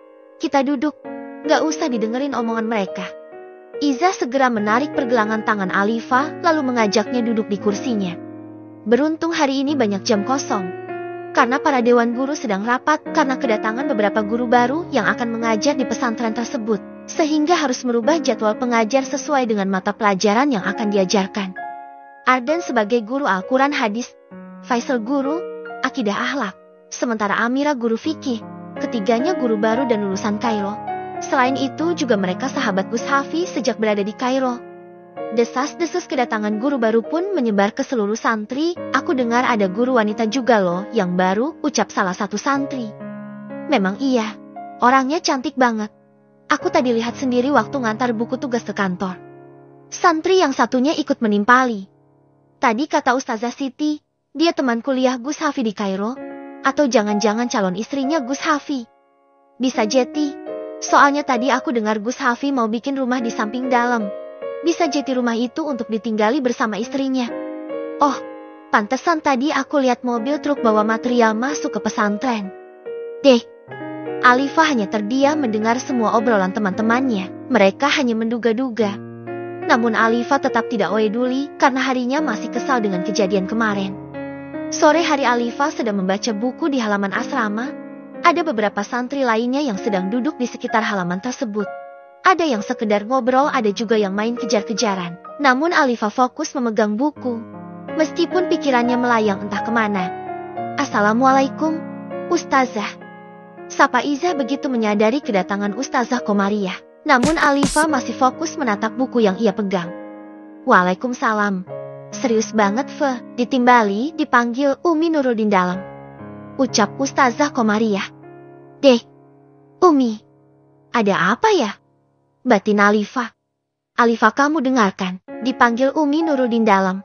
kita duduk. Gak usah didengerin omongan mereka. Iza segera menarik pergelangan tangan Alifa lalu mengajaknya duduk di kursinya. Beruntung hari ini banyak jam kosong. Karena para dewan guru sedang rapat karena kedatangan beberapa guru baru yang akan mengajar di pesantren tersebut. Sehingga harus merubah jadwal pengajar sesuai dengan mata pelajaran yang akan diajarkan. Ardan sebagai guru Al-Quran hadis, Faisal guru akidah akhlak, sementara Amira guru fikih, ketiganya guru baru dan lulusan Kairo. Selain itu juga mereka sahabat Gus Hafi sejak berada di Kairo. Desas-desus kedatangan guru baru pun menyebar ke seluruh santri. Aku dengar ada guru wanita juga loh yang baru, ucap salah satu santri. Memang iya, orangnya cantik banget. Aku tadi lihat sendiri waktu ngantar buku tugas ke kantor. Santri yang satunya ikut menimpali. Tadi kata Ustazah Siti, dia teman kuliah Gus Hafi di Kairo. Atau jangan-jangan calon istrinya Gus Hafi. Bisa jadi. Soalnya tadi aku dengar Gus Hafi mau bikin rumah di samping dalam. Bisa jadi rumah itu untuk ditinggali bersama istrinya. Oh, pantesan tadi aku lihat mobil truk bawa material masuk ke pesantren. Deh, Alifa hanya terdiam mendengar semua obrolan teman-temannya. Mereka hanya menduga-duga. Namun Alifa tetap tidak peduli karena harinya masih kesal dengan kejadian kemarin. Sore hari Alifa sedang membaca buku di halaman asrama. Ada beberapa santri lainnya yang sedang duduk di sekitar halaman tersebut. Ada yang sekedar ngobrol, ada juga yang main kejar-kejaran. Namun Alifa fokus memegang buku. Meskipun pikirannya melayang entah kemana. Assalamualaikum, Ustazah. Sapa Iza begitu menyadari kedatangan Ustazah Komariah. Namun Alifa masih fokus menatap buku yang ia pegang. Waalaikumsalam. Serius banget Fe, ditimbali dipanggil Umi Nuruddin dalam. Ucap Ustazah Komariah. Deh, Umi, ada apa ya? Batin Alifa. Alifa kamu dengarkan, dipanggil Umi Nuruddin dalam.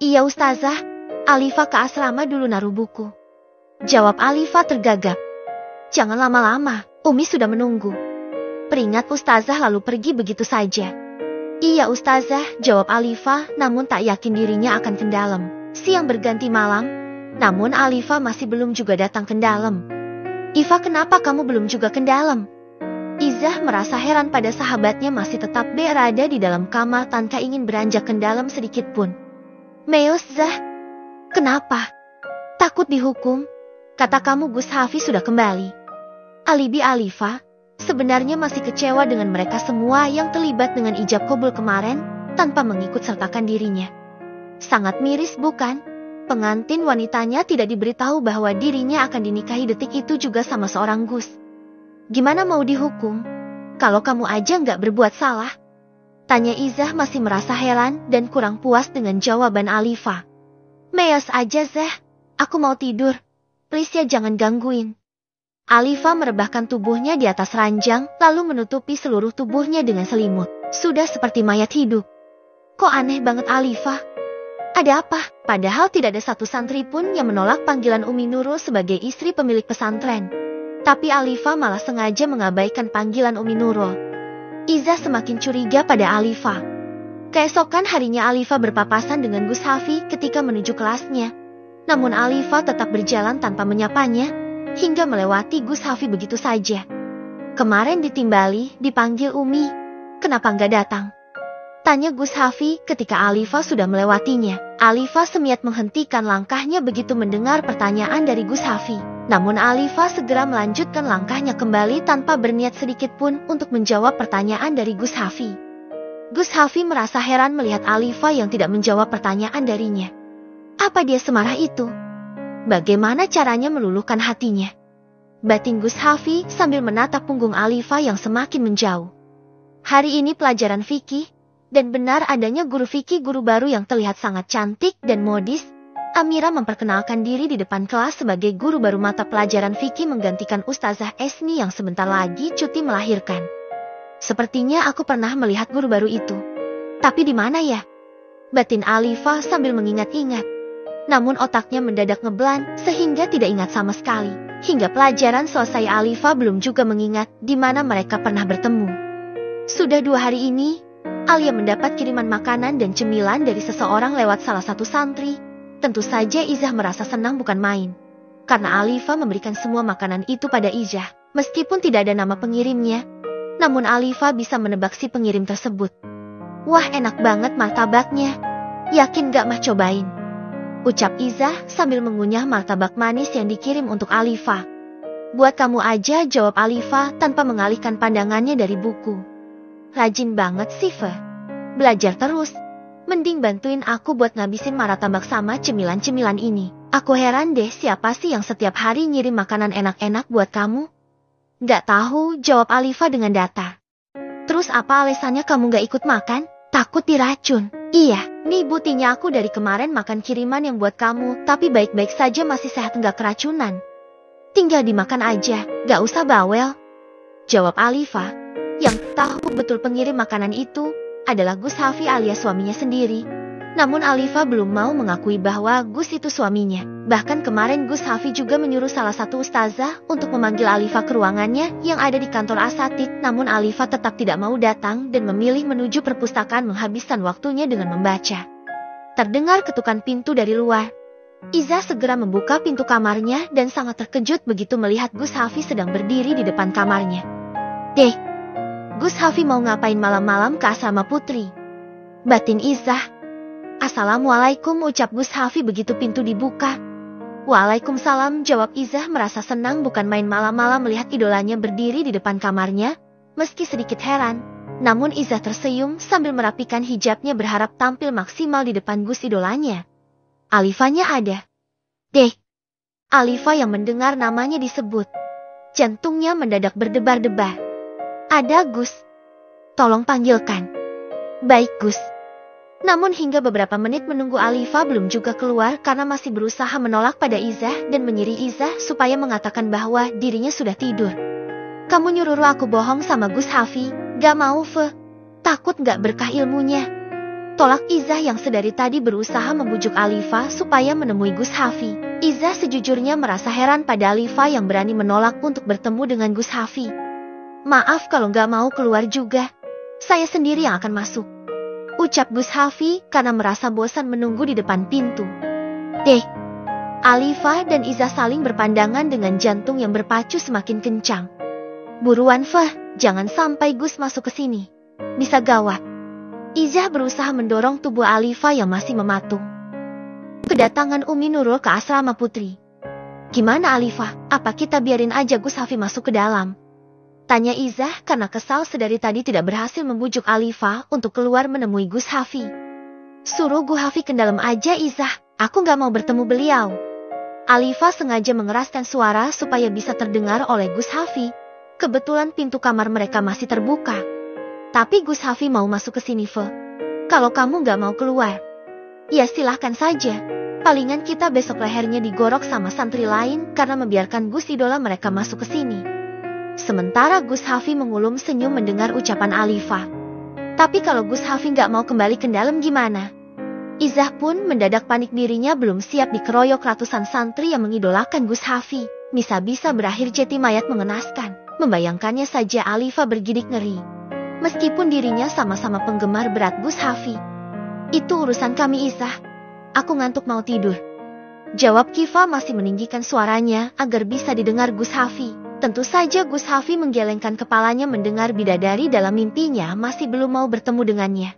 Iya Ustazah, Alifa ke asrama dulu naruh buku. Jawab Alifa tergagap. Jangan lama-lama, Umi sudah menunggu. Peringat Ustazah lalu pergi begitu saja. Iya Ustazah, jawab Alifa namun tak yakin dirinya akan ke dalam. Siang berganti malam. Namun Alifa masih belum juga datang ke dalam. Iva, kenapa kamu belum juga ke dalam? Izah merasa heran pada sahabatnya masih tetap berada di dalam kamar tanpa ingin beranjak ke dalam sedikit pun. Meos Zah, kenapa? Takut dihukum? Kata kamu Gus Hafi sudah kembali. Alibi Alifa, sebenarnya masih kecewa dengan mereka semua yang terlibat dengan ijab kabul kemarin tanpa mengikut sertakan dirinya. Sangat miris bukan? Pengantin wanitanya tidak diberitahu bahwa dirinya akan dinikahi detik itu juga sama seorang Gus. Gimana mau dihukum? Kalau kamu aja nggak berbuat salah? Tanya Izah masih merasa heran dan kurang puas dengan jawaban Alifa. Meos aja Zah, aku mau tidur. Please ya jangan gangguin. Alifa merebahkan tubuhnya di atas ranjang lalu menutupi seluruh tubuhnya dengan selimut. Sudah seperti mayat hidup. Kok aneh banget Alifa? Ada apa? Padahal tidak ada satu santri pun yang menolak panggilan Umi Nurul sebagai istri pemilik pesantren. Tapi Alifa malah sengaja mengabaikan panggilan Umi Nurul. Iza semakin curiga pada Alifa. Keesokan harinya Alifa berpapasan dengan Gus Hafi ketika menuju kelasnya. Namun Alifa tetap berjalan tanpa menyapanya, hingga melewati Gus Hafi begitu saja. Kemarin ditimbali, dipanggil Umi. Kenapa nggak datang? Tanya Gus Hafi ketika Alifa sudah melewatinya. Alifa semiat menghentikan langkahnya begitu mendengar pertanyaan dari Gus Hafi. Namun Alifa segera melanjutkan langkahnya kembali tanpa berniat sedikit pun untuk menjawab pertanyaan dari Gus Hafi. Gus Hafi merasa heran melihat Alifa yang tidak menjawab pertanyaan darinya. Apa dia semarah itu? Bagaimana caranya meluluhkan hatinya? Batin Gus Hafi sambil menatap punggung Alifa yang semakin menjauh. Hari ini pelajaran fikih. Dan benar adanya guru fikih guru baru yang terlihat sangat cantik dan modis. Amira memperkenalkan diri di depan kelas sebagai guru baru mata pelajaran fikih menggantikan Ustazah Esni yang sebentar lagi cuti melahirkan. Sepertinya aku pernah melihat guru baru itu. Tapi di mana ya? Batin Alifa sambil mengingat-ingat. Namun otaknya mendadak ngeblan sehingga tidak ingat sama sekali. Hingga pelajaran selesai Alifa belum juga mengingat di mana mereka pernah bertemu. Sudah 2 hari ini, Alia mendapat kiriman makanan dan cemilan dari seseorang lewat salah satu santri. Tentu saja Izah merasa senang bukan main. Karena Alifa memberikan semua makanan itu pada Izah, meskipun tidak ada nama pengirimnya. Namun Alifa bisa menebak si pengirim tersebut. Wah, enak banget martabaknya. Yakin gak mah cobain? Ucap Izah sambil mengunyah martabak manis yang dikirim untuk Alifa. Buat kamu aja, jawab Alifa tanpa mengalihkan pandangannya dari buku. Rajin banget sih, Fe. Belajar terus. Mending bantuin aku buat ngabisin martabak sama cemilan-cemilan ini. Aku heran deh, siapa sih yang setiap hari ngirim makanan enak-enak buat kamu? Gak tahu, jawab Alifa dengan datar. Terus apa alasannya kamu gak ikut makan? Takut diracun. Iya, nih buktinya aku dari kemarin makan kiriman yang buat kamu, tapi baik-baik saja masih sehat gak keracunan. Tinggal dimakan aja, gak usah bawel. Jawab Alifa, yang tahu betul pengirim makanan itu adalah Gus Hafi alias suaminya sendiri. Namun Alifa belum mau mengakui bahwa Gus itu suaminya. Bahkan kemarin Gus Hafi juga menyuruh salah satu ustazah untuk memanggil Alifa ke ruangannya yang ada di kantor asatid. Namun Alifa tetap tidak mau datang dan memilih menuju perpustakaan menghabiskan waktunya dengan membaca. Terdengar ketukan pintu dari luar. Izah segera membuka pintu kamarnya dan sangat terkejut begitu melihat Gus Hafi sedang berdiri di depan kamarnya. Deh, Gus Hafi mau ngapain malam-malam ke asrama putri? Batin Izah. Assalamualaikum, ucap Gus Hafi begitu pintu dibuka. Waalaikumsalam, jawab Izah merasa senang bukan main malam-malam melihat idolanya berdiri di depan kamarnya. Meski sedikit heran, namun Izah tersenyum sambil merapikan hijabnya berharap tampil maksimal di depan Gus idolanya. Alifanya ada. Deh, Alifa yang mendengar namanya disebut. Jantungnya mendadak berdebar-debar. Ada Gus. Tolong panggilkan. Baik Gus. Namun hingga beberapa menit menunggu Alifa belum juga keluar karena masih berusaha menolak pada Izah dan menyiri Izah supaya mengatakan bahwa dirinya sudah tidur. Kamu nyuruh aku bohong sama Gus Hafi? Gak mau, Fe. Takut gak berkah ilmunya. Tolak Izah yang sedari tadi berusaha membujuk Alifa supaya menemui Gus Hafi. Izah sejujurnya merasa heran pada Alifa yang berani menolak untuk bertemu dengan Gus Hafi. Maaf kalau gak mau keluar juga. Saya sendiri yang akan masuk. Ucap Gus Hafi karena merasa bosan menunggu di depan pintu. Deh, Alifa dan Izah saling berpandangan dengan jantung yang berpacu semakin kencang. Buruan Fah, jangan sampai Gus masuk ke sini. Bisa gawat. Izah berusaha mendorong tubuh Alifa yang masih mematung. Kedatangan Umi Nurul ke asrama putri. Gimana Alifa, apa kita biarin aja Gus Hafi masuk ke dalam? Tanya Izah karena kesal sedari tadi tidak berhasil membujuk Alifa untuk keluar menemui Gus Hafi. Suruh Gus Hafi ke dalam aja Izah, aku gak mau bertemu beliau. Alifa sengaja mengeraskan suara supaya bisa terdengar oleh Gus Hafi. Kebetulan pintu kamar mereka masih terbuka. Tapi Gus Hafi mau masuk ke sini, Fe. Kalau kamu gak mau keluar, ya silahkan saja. Palingan kita besok lehernya digorok sama santri lain karena membiarkan Gus idola mereka masuk ke sini. Sementara Gus Hafi mengulum senyum mendengar ucapan Alifa. Tapi kalau Gus Hafi gak mau kembali ke dalam gimana? Izah pun mendadak panik dirinya belum siap dikeroyok ratusan santri yang mengidolakan Gus Hafi. Bisa-bisa berakhir jeti mayat mengenaskan. Membayangkannya saja Alifa bergidik ngeri. Meskipun dirinya sama-sama penggemar berat Gus Hafi. Itu urusan kami Izah. Aku ngantuk mau tidur. Jawab Kifa masih meninggikan suaranya agar bisa didengar Gus Hafi. Tentu saja Gus Hafi menggelengkan kepalanya mendengar bidadari dalam mimpinya masih belum mau bertemu dengannya.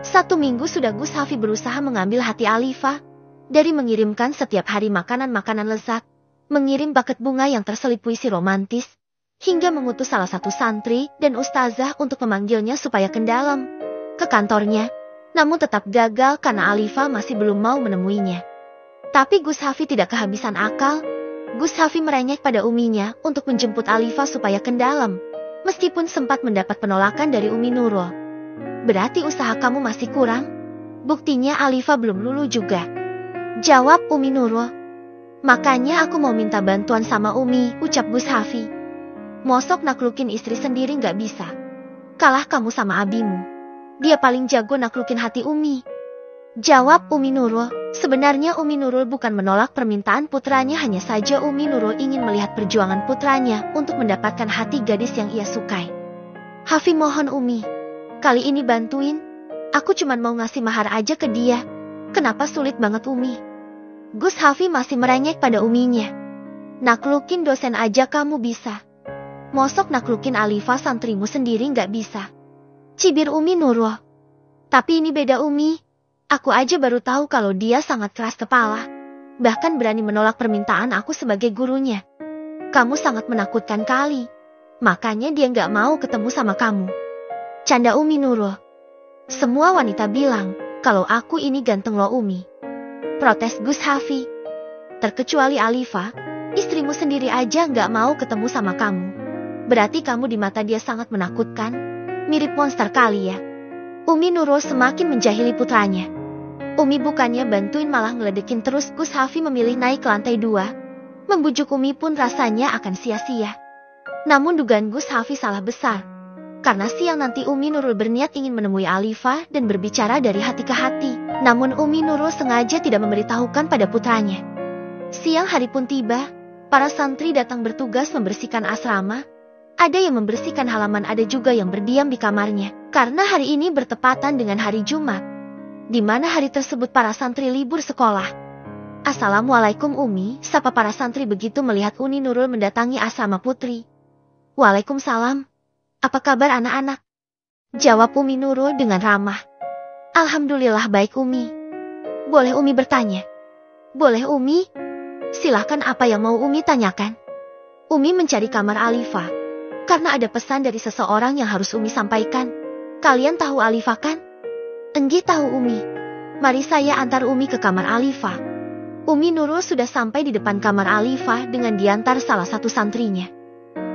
1 minggu sudah Gus Hafi berusaha mengambil hati Alifa. Dari mengirimkan setiap hari makanan-makanan lezat, mengirim paket bunga yang terselip puisi romantis, hingga mengutus salah satu santri dan ustazah untuk memanggilnya supaya ke dalam, ke kantornya. Namun tetap gagal karena Alifa masih belum mau menemuinya. Tapi Gus Hafi tidak kehabisan akal. Gus Hafi merengek pada uminya untuk menjemput Alifa supaya ke dalam. Meskipun sempat mendapat penolakan dari Umi Nurul. Berarti usaha kamu masih kurang? Buktinya Alifa belum lulu juga. Jawab Umi Nurul. Makanya aku mau minta bantuan sama Umi, ucap Gus Hafi. Mosok naklukin istri sendiri gak bisa. Kalah kamu sama abimu. Dia paling jago naklukin hati Umi. Jawab Umi Nurul. Sebenarnya Umi Nurul bukan menolak permintaan putranya, hanya saja Umi Nurul ingin melihat perjuangan putranya untuk mendapatkan hati gadis yang ia sukai. Hafi mohon Umi, kali ini bantuin. Aku cuman mau ngasih mahar aja ke dia. Kenapa sulit banget Umi? Gus Hafi masih merengek pada Uminya. Naklukin dosen aja kamu bisa. Mosok naklukin Alifa santrimu sendiri nggak bisa. Cibir Umi Nurul. Tapi ini beda Umi. Aku aja baru tahu kalau dia sangat keras kepala. Bahkan berani menolak permintaan aku sebagai gurunya. Kamu sangat menakutkan kali. Makanya dia nggak mau ketemu sama kamu. Canda Umi Nurul. Semua wanita bilang kalau aku ini ganteng loh Umi. Protes Gus Hafi. Terkecuali Alifa, istrimu sendiri aja nggak mau ketemu sama kamu. Berarti kamu di mata dia sangat menakutkan. Mirip monster kali ya. Umi Nurul semakin menjahili putranya. Umi bukannya bantuin malah ngeledekin terus. Gus Hafi memilih naik ke lantai 2. Membujuk Umi pun rasanya akan sia-sia. Namun dugaan Gus Hafi salah besar. Karena siang nanti Umi Nurul berniat ingin menemui Alifa dan berbicara dari hati ke hati. Namun Umi Nurul sengaja tidak memberitahukan pada putranya. Siang hari pun tiba. Para santri datang bertugas membersihkan asrama. Ada yang membersihkan halaman, ada juga yang berdiam di kamarnya. Karena hari ini bertepatan dengan hari Jumat, di mana hari tersebut para santri libur sekolah. Assalamualaikum Umi, sapa para santri begitu melihat Umi Nurul mendatangi asrama putri. Waalaikumsalam. Apa kabar anak-anak? Jawab Umi Nurul dengan ramah. Alhamdulillah baik Umi. Boleh Umi bertanya? Boleh Umi. Silahkan apa yang mau Umi tanyakan. Umi mencari kamar Alifa. Karena ada pesan dari seseorang yang harus Umi sampaikan. Kalian tahu Alifa kan? Enggih tahu Umi. Mari saya antar Umi ke kamar Alifa. Umi Nurul sudah sampai di depan kamar Alifa dengan diantar salah satu santrinya.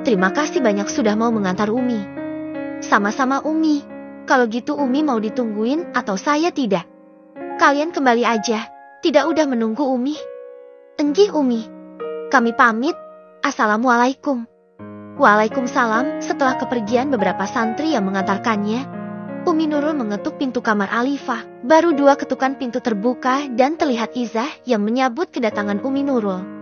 Terima kasih banyak sudah mau mengantar Umi. Sama-sama Umi. Kalau gitu Umi mau ditungguin atau saya tidak? Kalian kembali aja. Tidak udah menunggu Umi. Enggih Umi. Kami pamit. Assalamualaikum. Waalaikumsalam. Setelah kepergian beberapa santri yang mengantarkannya, Umi Nurul mengetuk pintu kamar Alifa. Baru 2 ketukan pintu terbuka dan terlihat Izah yang menyambut kedatangan Umi Nurul.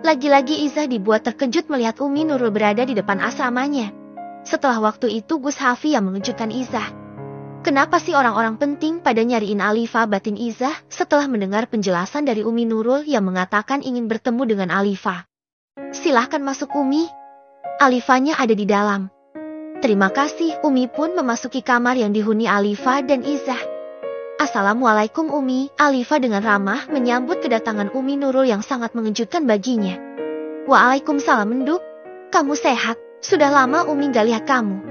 Lagi-lagi Izah dibuat terkejut melihat Umi Nurul berada di depan asramanya. Setelah waktu itu Gus Hafi yang mengejutkan Izah. Kenapa sih orang-orang penting pada nyariin Alifa, batin Izah setelah mendengar penjelasan dari Umi Nurul yang mengatakan ingin bertemu dengan Alifa. Silahkan masuk Umi. Alifanya ada di dalam. Terima kasih. Umi pun memasuki kamar yang dihuni Alifa dan Izah. Assalamualaikum Umi. Alifa dengan ramah menyambut kedatangan Umi Nurul yang sangat mengejutkan baginya. Waalaikumsalam Menduk. Kamu sehat? Sudah lama Umi gak lihat kamu.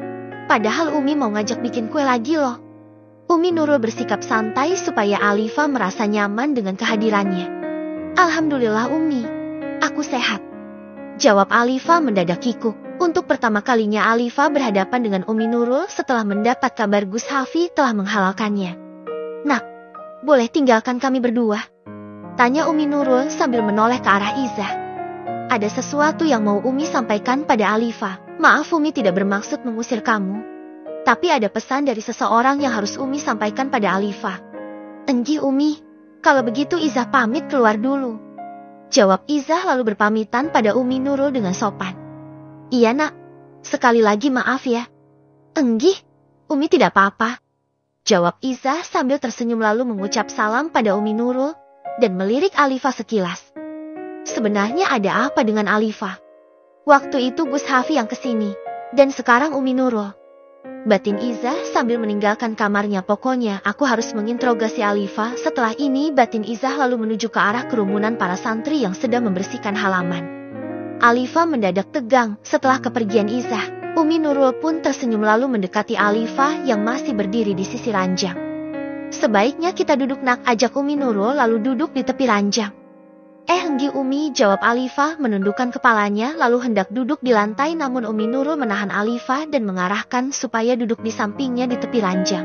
Padahal Umi mau ngajak bikin kue lagi loh. Umi Nurul bersikap santai supaya Alifa merasa nyaman dengan kehadirannya. Alhamdulillah Umi. Aku sehat. Jawab Alifa mendadak kikuk. Untuk pertama kalinya Alifa berhadapan dengan Umi Nurul setelah mendapat kabar Gus Hafi telah menghalalkannya. Nak, boleh tinggalkan kami berdua? Tanya Umi Nurul sambil menoleh ke arah Izah. Ada sesuatu yang mau Umi sampaikan pada Alifa. Maaf Umi tidak bermaksud mengusir kamu. Tapi ada pesan dari seseorang yang harus Umi sampaikan pada Alifa. Enggih Umi, kalau begitu Izah pamit keluar dulu. Jawab Izah lalu berpamitan pada Umi Nurul dengan sopan. Iya nak, sekali lagi maaf ya. Enggih, Umi tidak apa-apa. Jawab Izah sambil tersenyum lalu mengucap salam pada Umi Nurul dan melirik Alifa sekilas. Sebenarnya ada apa dengan Alifa? Waktu itu Gus Hafi yang kesini, dan sekarang Umi Nurul. Batin Izah sambil meninggalkan kamarnya. Pokoknya aku harus menginterogasi Alifa. Setelah ini batin Izah lalu menuju ke arah kerumunan para santri yang sedang membersihkan halaman. Alifa mendadak tegang setelah kepergian Izah. Umi Nurul pun tersenyum lalu mendekati Alifa yang masih berdiri di sisi ranjang. Sebaiknya kita duduk nak, ajak Umi Nurul lalu duduk di tepi ranjang. Enggih Umi, jawab Alifa menundukkan kepalanya lalu hendak duduk di lantai, namun Umi Nurul menahan Alifa dan mengarahkan supaya duduk di sampingnya di tepi ranjang.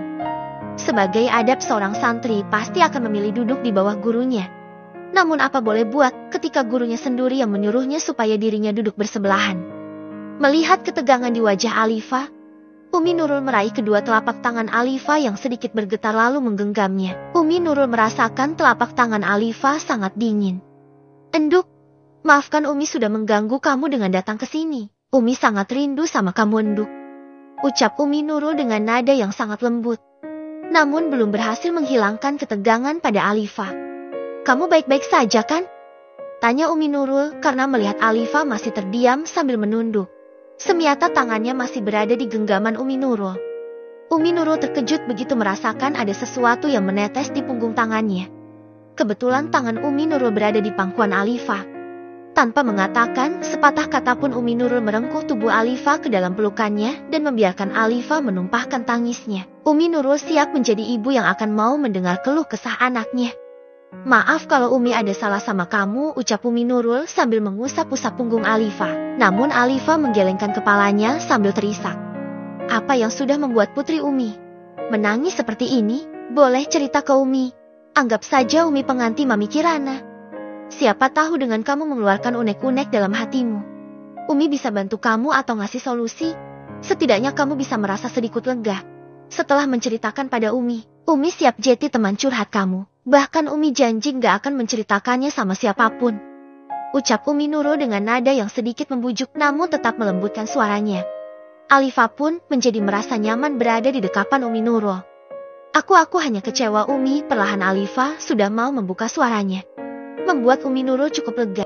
Sebagai adab seorang santri pasti akan memilih duduk di bawah gurunya. Namun apa boleh buat ketika gurunya sendiri yang menyuruhnya supaya dirinya duduk bersebelahan. Melihat ketegangan di wajah Alifa, Umi Nurul meraih kedua telapak tangan Alifa yang sedikit bergetar lalu menggenggamnya. Umi Nurul merasakan telapak tangan Alifa sangat dingin. Enduk, maafkan Umi sudah mengganggu kamu dengan datang ke sini. Umi sangat rindu sama kamu Enduk. ucap Umi Nurul dengan nada yang sangat lembut. Namun belum berhasil menghilangkan ketegangan pada Alifa. Kamu baik-baik saja kan? Tanya Umi Nurul karena melihat Alifa masih terdiam sambil menunduk. Semiata tangannya masih berada di genggaman Umi Nurul. Umi Nurul terkejut begitu merasakan ada sesuatu yang menetes di punggung tangannya. Kebetulan tangan Umi Nurul berada di pangkuan Alifa. Tanpa mengatakan sepatah kata pun Umi Nurul merengkuh tubuh Alifa ke dalam pelukannya dan membiarkan Alifa menumpahkan tangisnya. Umi Nurul siap menjadi ibu yang akan mau mendengar keluh kesah anaknya. Maaf kalau Umi ada salah sama kamu, ucap Umi Nurul sambil mengusap-usap punggung Alifa. Namun Alifa menggelengkan kepalanya sambil terisak. Apa yang sudah membuat Putri Umi menangis seperti ini? Boleh cerita ke Umi. Anggap saja Umi pengantin Mami Kirana. Siapa tahu dengan kamu mengeluarkan unek-unek dalam hatimu, Umi bisa bantu kamu atau ngasih solusi. Setidaknya kamu bisa merasa sedikit lega. Setelah menceritakan pada Umi siap jadi teman curhat kamu. Bahkan Umi janji gak akan menceritakannya sama siapapun. Ucap Umi Nurul dengan nada yang sedikit membujuk namun tetap melembutkan suaranya. Alifa pun menjadi merasa nyaman berada di dekapan Umi Nurul. Aku hanya kecewa Umi, perlahan Alifa sudah mau membuka suaranya. Membuat Umi Nurul cukup lega.